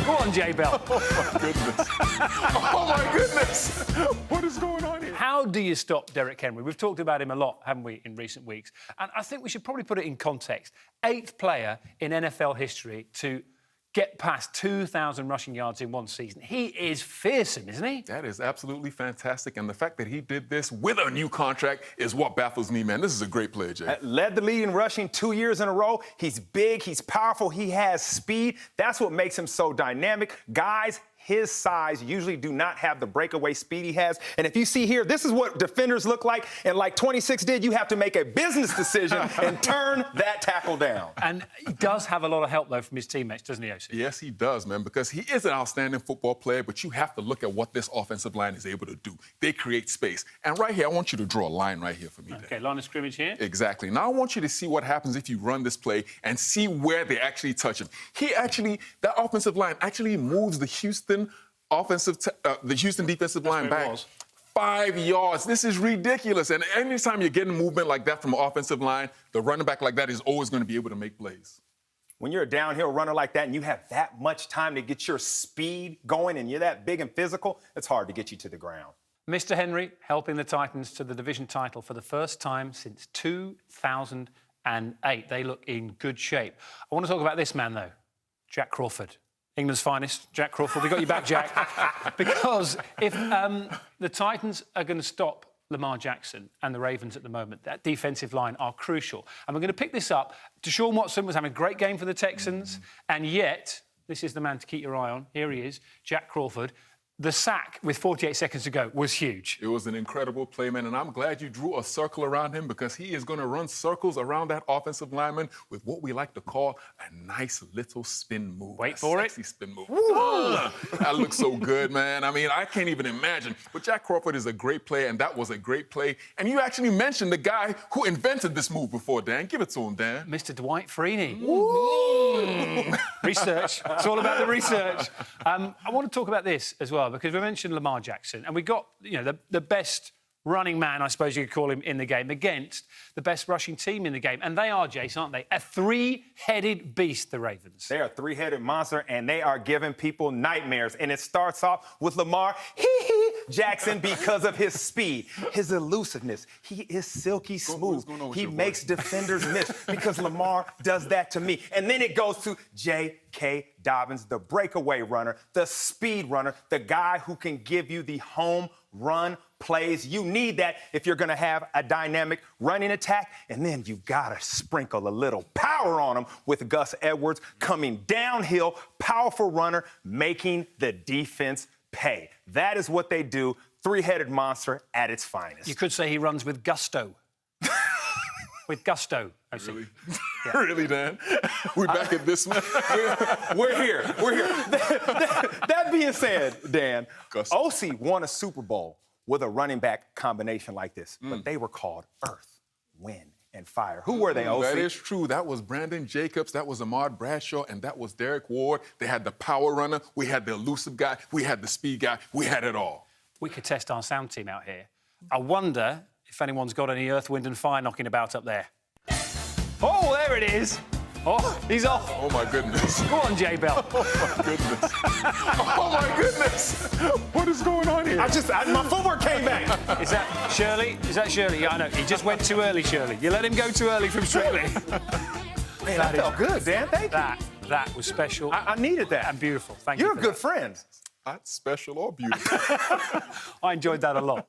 Go on, J. Bell. Oh, my goodness. Oh, my goodness. What is going on here? How do you stop Derrick Henry? We've talked about him a lot, haven't we, in recent weeks? And I think we should probably put it in context. 8th player in NFL history to get past 2,000 rushing yards in one season. He is fearsome, isn't he? That is absolutely fantastic. And the fact that he did this with a new contract is what baffles me, man. This is a great player, Jay. Led the league in rushing 2 years in a row. He's big, he's powerful, he has speed. That's what makes him so dynamic. Guys his size usually do not have the breakaway speed he has. And if you see here, this is what defenders look like. And like 26 did, you have to make a business decision and turn that tackle down. And he does have a lot of help, though, from his teammates, doesn't he, OC? Yes, he does, man, because he is an outstanding football player, but you have to look at what this offensive line is able to do. They create space. And right here, I want you to draw a line right here for me. Okay, line of scrimmage here. Exactly. Now, I want you to see what happens if you run this play and see where they actually touch him. That offensive line actually moves the Houston defensive line back 5 yards. This is ridiculous. And anytime you're getting movement like that from an offensive line, the running back like that is always going to be able to make plays. When you're a downhill runner like that and you have that much time to get your speed going and you're that big and physical, it's hard to get you to the ground. Mr. Henry helping the Titans to the division title for the first time since 2008. They look in good shape. I want to talk about this man, though, Jack Crawford. England's finest, Jack Crawford. We got you back, Jack. Because if the Titans are going to stop Lamar Jackson and the Ravens at the moment, that defensive line are crucial. And we're going to pick this up. Deshaun Watson was having a great game for the Texans, and yet, this is the man to keep your eye on. Here he is, Jack Crawford. The sack with 48 seconds to go was huge. It was an incredible play, man, and I'm glad you drew a circle around him because he is going to run circles around that offensive lineman with what we like to call a nice little spin move. Wait for it. Sexy spin move. That looks so good, man. I mean, I can't even imagine. But Jack Crawford is a great player, and that was a great play. And you actually mentioned the guy who invented this move before, Dan. Give it to him, Dan. Mr. Dwight Freeney. Research. It's all about the research. I want to talk about this as well, because we mentioned Lamar Jackson, and we got, the best running man, I suppose you could call him, in the game against the best rushing team in the game. And they are, Jace, aren't they? A three-headed beast, the Ravens. They are a three-headed monster, and they are giving people nightmares. And it starts off with Lamar Jackson because of his speed, his elusiveness. He is silky smooth. He makes defenders miss because Lamar does that to me. And then it goes to J.K. Dobbins, the breakaway runner, the speed runner, the guy who can give you the home run plays. You need that if you're going to have a dynamic running attack. And then you got to sprinkle a little power on them with Gus Edwards coming downhill, powerful runner, making the defense pay. That is what they do. Three-headed monster at its finest. You could say he runs with gusto. With gusto, I see. Really? Yeah. Really, Dan? We're back at this, man. We're here. That being said, Dan, Gusto. OC won a Super Bowl with a running back combination like this, but they were called Earth, Wind, and Fire. Who were they, OC? That is true. That was Brandon Jacobs, that was Ahmad Bradshaw, and that was Derek Ward. They had the power runner, we had the elusive guy, we had the speed guy, we had it all. We could test our sound team out here. I wonder if anyone's got any Earth, Wind and Fire knocking about up there. Oh, there it is. Oh, he's off. Oh, my goodness. Go on, J. Bell. Oh, my goodness. Oh, my goodness. What is going on here? My footwork came back. Is that Shirley? Is that Shirley? Yeah, I know. He just went too early, Shirley. You let him go too early from Strictly. Man, that felt good, Dan. Thank you. That was special. I needed that. And beautiful. Thank you. You're a good friend. Not special or beautiful. I enjoyed that a lot.